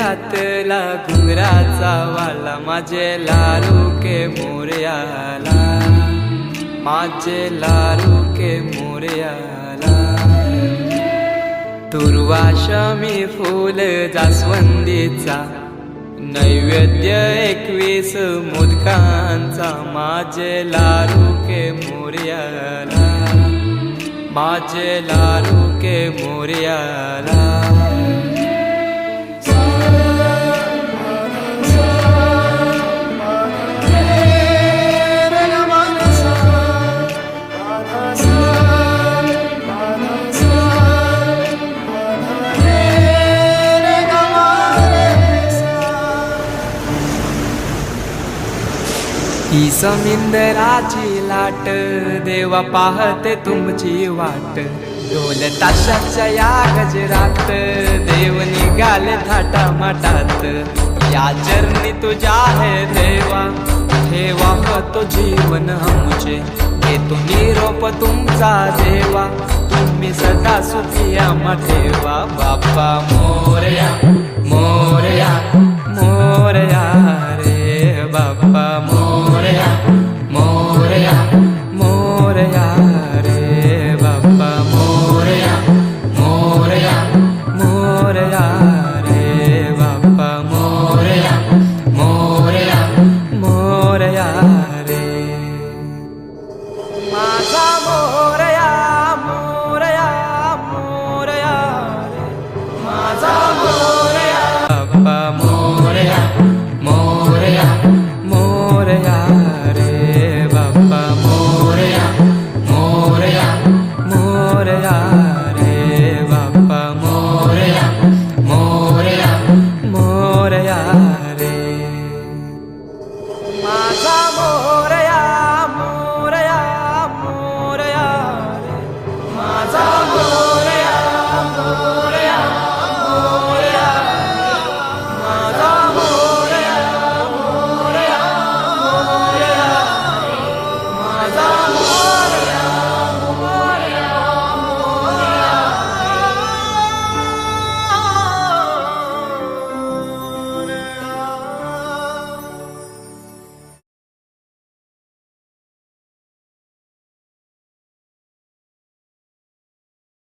घातला घुंगराचा वाला माझे लालू के मोरयाला, माझे लालू के मोरयाला। दुर्वाशमी फूल जास्वंदीचा नैवेद्य 21 मोदकांचा माझे लालू के मोरयाला, माझे लालू के मोरयाला। ही समिंदराची लाट देवा पाहते तुमची वाट, ढोल ताशाच्या या गजरात देव निघाले थाटामाटात। या चरणी तुझ्या है देवा ठेवा तो जीवन हमचे, घेतो निरोप तुमचा देवा तुम्ही सदा सुखी आम्हा ठेवा। बाप्पा मोरया